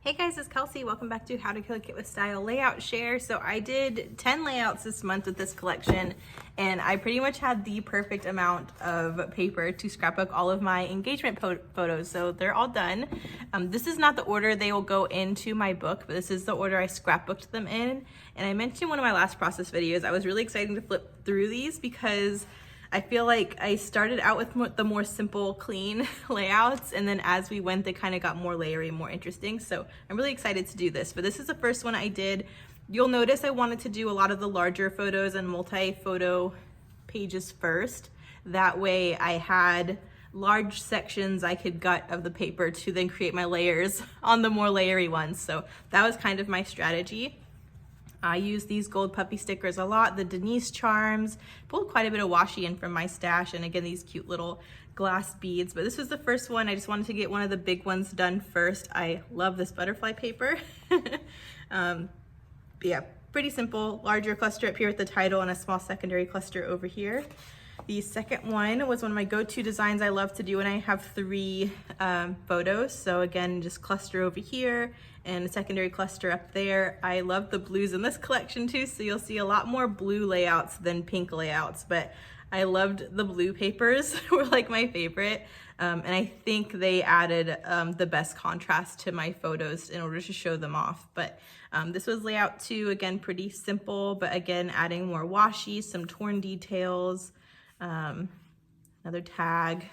Hey guys, it's Kelsey. Welcome back to How to Cook It with Style Layout Share. So I did 10 layouts this month with this collection, and I pretty much had the perfect amount of paper to scrapbook all of my engagement photos. So they're all done. This is not the order they will go into my book, but this is the order I scrapbooked them in. And I mentioned in one of my last process videos, I was really excited to flip through these because I feel like I started out with the more simple, clean layouts, and then as we went, they kind of got more layery, more interesting. So I'm really excited to do this, but this is the first one I did. You'll notice I wanted to do a lot of the larger photos and multi-photo pages first. That way I had large sections I could gut of the paper to then create my layers on the more layery ones. So that was kind of my strategy. I use these gold puppy stickers a lot, the Denise charms, pulled quite a bit of washi in from my stash, and again, these cute little glass beads. But this was the first one. I just wanted to get one of the big ones done first. I love this butterfly paper. Yeah, pretty simple, larger cluster up here with the title and a small secondary cluster over here. The second one was one of my go-to designs I love to do when I have three photos. So again, just cluster over here and a secondary cluster up there. I love the blues in this collection too, so you'll see a lot more blue layouts than pink layouts, but I loved the blue papers, were like my favorite. And I think they added the best contrast to my photos in order to show them off. But this was layout 2, again, pretty simple, but again, adding more washi, some torn details, another tag.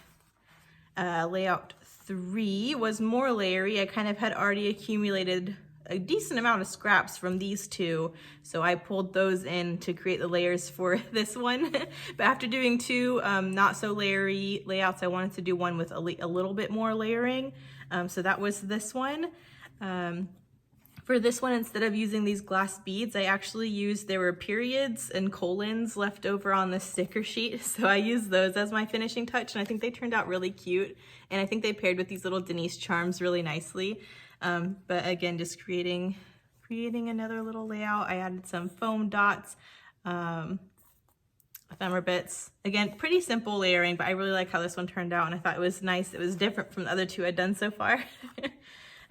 Layout 3 was more layery. I kind of had already accumulated a decent amount of scraps from these two, so I pulled those in to create the layers for this one. But after doing two not so layery layouts, I wanted to do one with a little bit more layering, so that was this one. For this one, instead of using these glass beads, I actually used, there were periods and colons left over on the sticker sheet. So I used those as my finishing touch, and I think they turned out really cute. And I think they paired with these little Denise charms really nicely. But again, just creating another little layout. I added some foam dots, Ephemera Bits. Again, pretty simple layering, but I really like how this one turned out, and I thought it was nice. It was different from the other two I'd done so far.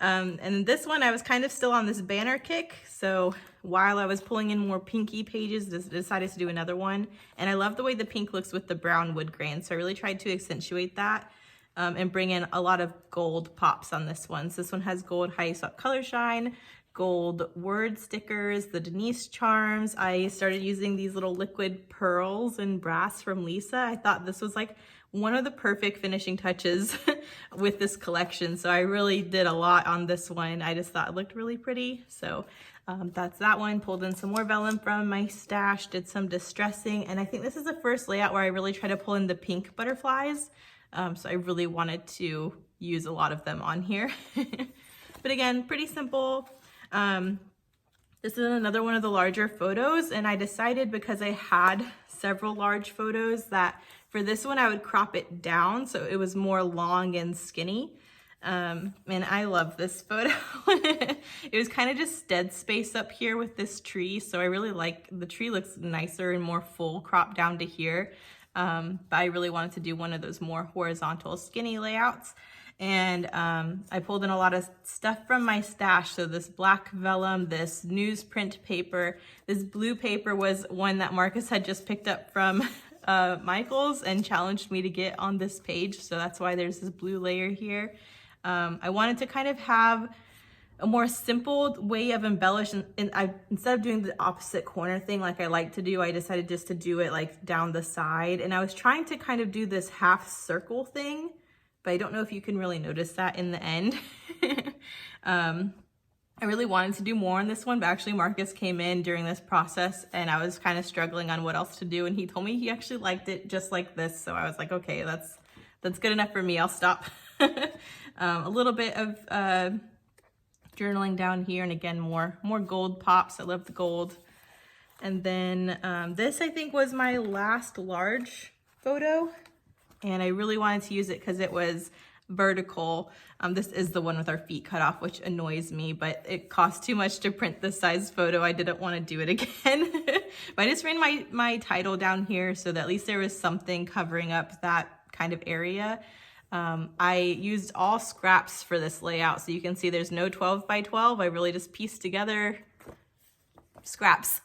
And this one, I was kind of still on this banner kick. So while I was pulling in more pinky pages, decided to do another one. And I love the way the pink looks with the brown wood grain. So I really tried to accentuate that and bring in a lot of gold pops on this one. So this one has gold high color shine, gold word stickers, the Denise charms. I started using these little liquid pearls and brass from Lisa. I thought this was like one of the perfect finishing touches with this collection. So I really did a lot on this one. I just thought it looked really pretty. So that's that one. Pulled in some more vellum from my stash, did some distressing. And I think this is the first layout where I really try to pull in the pink butterflies. So I really wanted to use a lot of them on here. But again, pretty simple. This is another one of the larger photos, and I decided because I had several large photos that for this one I would crop it down so it was more long and skinny. And I love this photo. It was kind of just dead space up here with this tree, so I really like the tree. Looks nicer and more full crop down to here. But I really wanted to do one of those more horizontal skinny layouts. And I pulled in a lot of stuff from my stash. So this black vellum, this newsprint paper, this blue paper was one that Marcus had just picked up from Michael's and challenged me to get on this page. So that's why there's this blue layer here. I wanted to kind of have a more simple way of embellishing, and instead of doing the opposite corner thing like I like to do, I decided just to do it like down the side. And I was trying to kind of do this half circle thing, but I don't know if you can really notice that in the end. I really wanted to do more on this one, but actually Marcus came in during this process and I was kind of struggling on what else to do, and he told me he actually liked it just like this. So I was like, okay, that's good enough for me. I'll stop. A little bit of journaling down here, and again, more gold pops. I love the gold. And then this I think was my last large photo, and I really wanted to use it because it was vertical. This is the one with our feet cut off, which annoys me, but it cost too much to print this size photo. I didn't want to do it again. But I just ran my title down here so that at least there was something covering up that kind of area. I used all scraps for this layout, so you can see there's no 12 by 12. I really just pieced together scraps.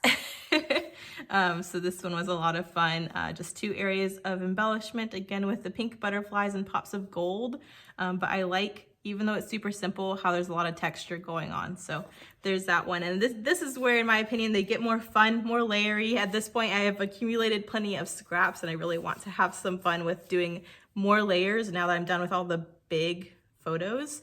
So this one was a lot of fun. Just 2 areas of embellishment, again with the pink butterflies and pops of gold. But I like, even though it's super simple, how there's a lot of texture going on. So there's that one. And this is where, in my opinion, they get more fun, more layery. At this point, I have accumulated plenty of scraps, and I really want to have some fun with doing more layers now that I'm done with all the big photos.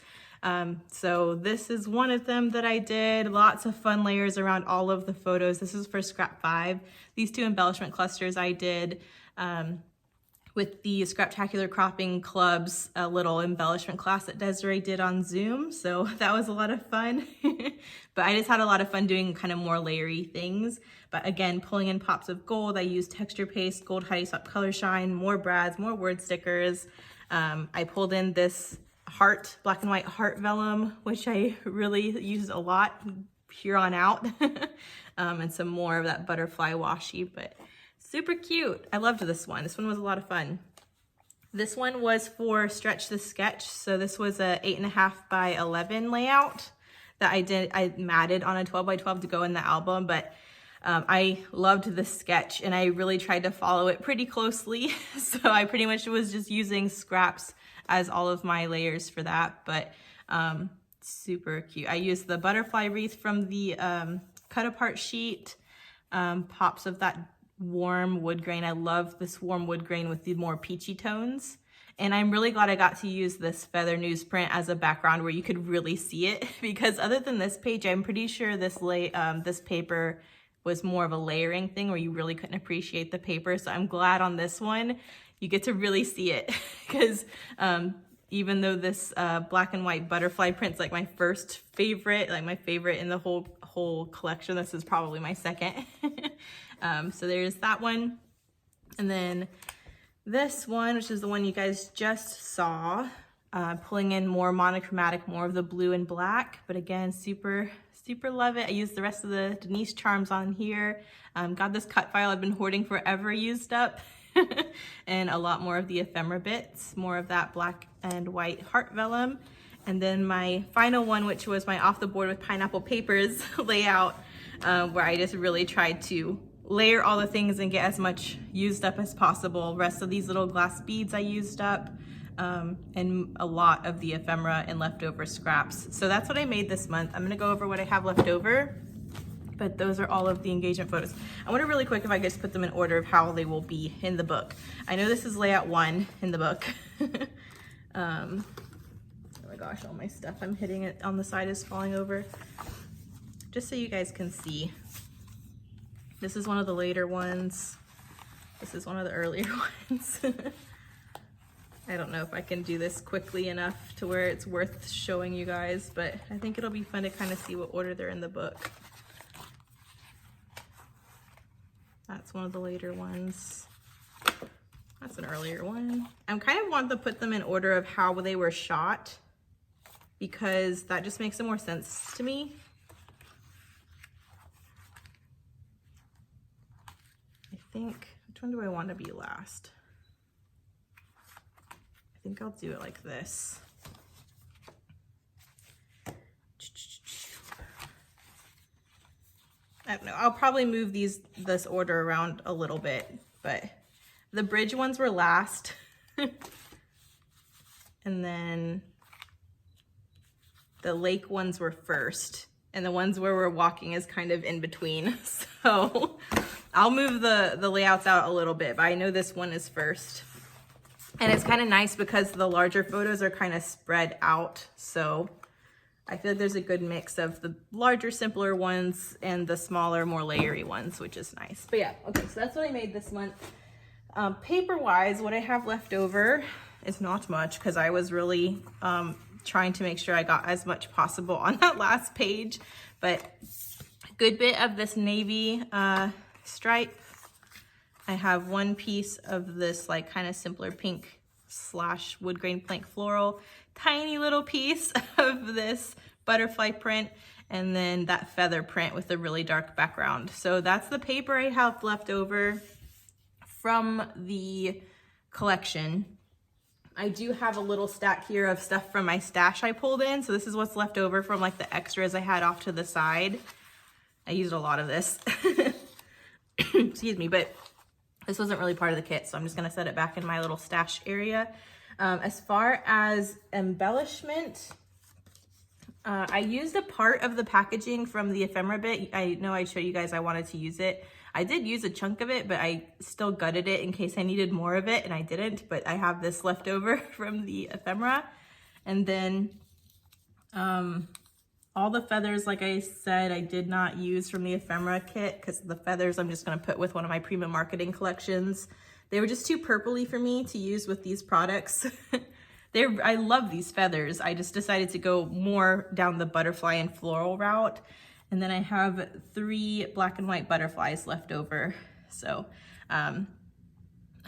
So this is one of them that I did. Lots of fun layers around all of the photos. This is for scrap 5. These 2 embellishment clusters I did with the Scraptacular Cropping Club's little embellishment class that Desiree did on Zoom. So that was a lot of fun. But I just had a lot of fun doing kind of more layery things. But again, pulling in pops of gold. I used texture paste, gold Heidi Swapp color shine, more brads, more word stickers. I pulled in this heart, black and white heart vellum, which I really used a lot here on out. And some more of that butterfly washi, but super cute. I loved this one. This one was a lot of fun. This one was for Stretch the Sketch. So this was a 8.5 by 11 layout that I did. I matted on a 12 by 12 to go in the album, but I loved this sketch and I really tried to follow it pretty closely. So I pretty much was just using scraps as all of my layers for that, but super cute. I used the butterfly wreath from the cut apart sheet, pops of that warm wood grain. I love this warm wood grain with the more peachy tones. And I'm really glad I got to use this feather newsprint as a background where you could really see it, because other than this page, I'm pretty sure this paper was more of a layering thing where you really couldn't appreciate the paper. So I'm glad on this one you get to really see it, because even though this black and white butterfly print's like my first favorite, like my favorite in the whole collection, this is probably my second. So there's that one. And then this one, which is the one you guys just saw, pulling in more monochromatic, more of the blue and black, but again, super love it. I used the rest of the Denise charms on here. Got this cut file I've been hoarding forever used up. And a lot more of the Ephemera Bits, more of that black and white heart vellum. And then my final one, which was my off the board with pineapple papers layout, where I just really tried to layer all the things and get as much used up as possible. Rest of these little glass beads I used up, and a lot of the ephemera and leftover scraps. So that's what I made this month. I'm gonna go over what I have left over, but those are all of the engagement photos. I wonder really quick if I could just put them in order of how they will be in the book. I know this is layout 1 in the book. Oh my gosh, all my stuff I'm hitting it on the side is falling over. Just so you guys can see. This is one of the later ones. This is one of the earlier ones. I don't know if I can do this quickly enough to where it's worth showing you guys, but I think it'll be fun to kind of see what order they're in the book. That's one of the later ones. That's an earlier one. I kind of want to put them in order of how they were shot, because that just makes more sense to me. I think, which one do I want to be last? I think I'll do it like this. I don't know, I'll probably move this order around a little bit, but the bridge ones were last. And then the lake ones were first, and the ones where we're walking is kind of in between. So I'll move the layouts out a little bit, but I know this one is first. And it's kind of nice because the larger photos are kind of spread out. So I feel like there's a good mix of the larger, simpler ones and the smaller, more layery ones, which is nice. But yeah, okay, so that's what I made this month. Paper-wise, what I have left over is not much, because I was really trying to make sure I got as much possible on that last page. But a good bit of this navy stripe. I have one piece of this like kind of simpler pink / wood grain plank floral, tiny little piece of this butterfly print, and then that feather print with a really dark background. So that's the paper I have left over from the collection. I do have a little stack here of stuff from my stash I pulled in. So this is what's left over from like the extras I had off to the side. I used a lot of this. Excuse me, but this wasn't really part of the kit, so I'm just gonna set it back in my little stash area. As far as embellishment, I used a part of the packaging from the Ephemera Bit. I know I showed you guys I wanted to use it. I did use a chunk of it, but I still gutted it in case I needed more of it, and I didn't, but I have this left over from the ephemera. And then all the feathers, like I said, I did not use from the ephemera kit because the feathers I'm just gonna put with one of my Prima marketing collections. They were just too purpley for me to use with these products. I love these feathers. I just decided to go more down the butterfly and floral route. And then I have 3 black and white butterflies left over. So I'm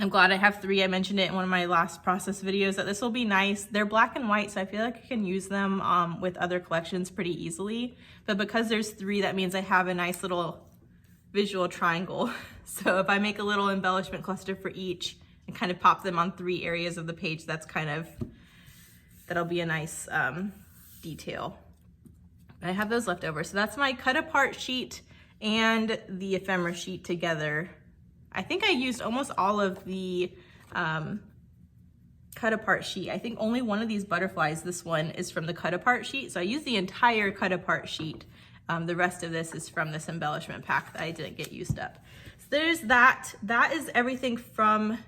glad I have 3. I mentioned it in one of my last process videos that this will be nice. They're black and white, so I feel like I can use them with other collections pretty easily. But because there's 3, that means I have a nice little visual triangle. So if I make a little embellishment cluster for each and kind of pop them on 3 areas of the page, that'll be a nice detail. I have those left over. So that's my cut apart sheet and the ephemera sheet together. I think I used almost all of the cut apart sheet. I think only one of these butterflies, this one, is from the cut apart sheet. So I used the entire cut apart sheet. The rest of this is from this embellishment pack that I didn't get used up. So there's that. That is everything from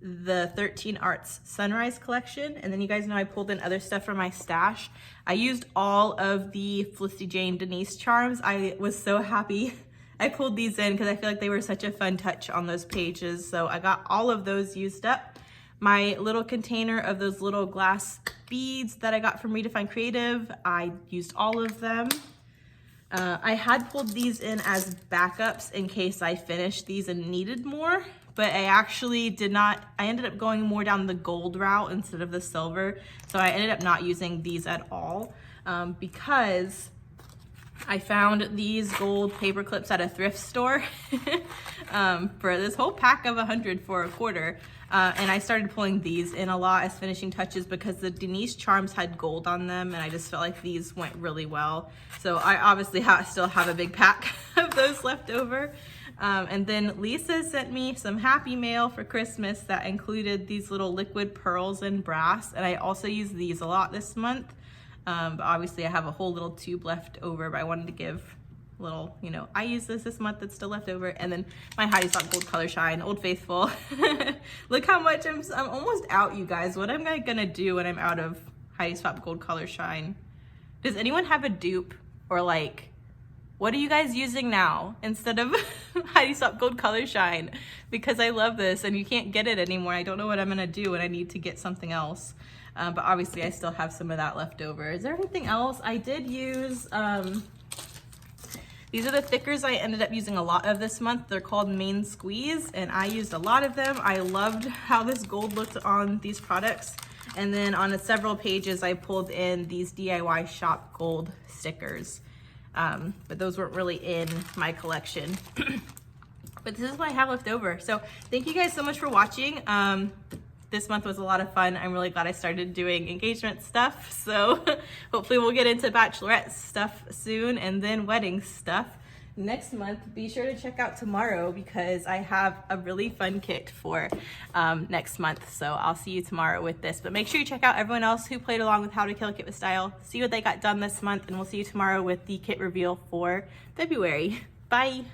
the 13 Arts Sunrise collection. And then you guys know I pulled in other stuff from my stash. I used all of the Felicity Jane Denise charms. I was so happy I pulled these in because I feel like they were such a fun touch on those pages. So I got all of those used up. My little container of those little glass beads that I got from Redefine Creative, I used all of them. I had pulled these in as backups in case I finished these and needed more, but I actually did not. I ended up going more down the gold route instead of the silver. So I ended up not using these at all because I found these gold paper clips at a thrift store for this whole pack of 100 for a quarter. And I started pulling these in a lot as finishing touches because the Denise charms had gold on them and I just felt like these went really well. So I obviously still have a big pack of those left over. And then Lisa sent me some happy mail for Christmas that included these little liquid pearls and brass. And I also used these a lot this month. But obviously I have a whole little tube left over, but I wanted to give a little, you know, I use this month, that's still left over. And then my Heidi Swapp Gold Color Shine, Old Faithful. Look how much I'm almost out, you guys. What am I gonna do when I'm out of Heidi Swapp Gold Color Shine? Does anyone have a dupe or like, what are you guys using now instead of Heidi Swapp Gold Color Shine? Because I love this and you can't get it anymore. I don't know what I'm gonna do when I need to get something else. But obviously I still have some of that left over. Is there anything else? I did use, these are the thickers I ended up using a lot of this month. They're called Main Squeeze and I used a lot of them. I loved how this gold looked on these products. And then on several pages I pulled in these DIY shop gold stickers. But those weren't really in my collection. But this is what I have left over. So thank you guys so much for watching. This month was a lot of fun. I'm really glad I started doing engagement stuff. So hopefully we'll get into bachelorette stuff soon and then wedding stuff next month. Be sure to check out tomorrow because I have a really fun kit for next month. So I'll see you tomorrow with this. But make sure you check out everyone else who played along with How to Kill a Kit with Style. See what they got done this month and we'll see you tomorrow with the kit reveal for February. Bye.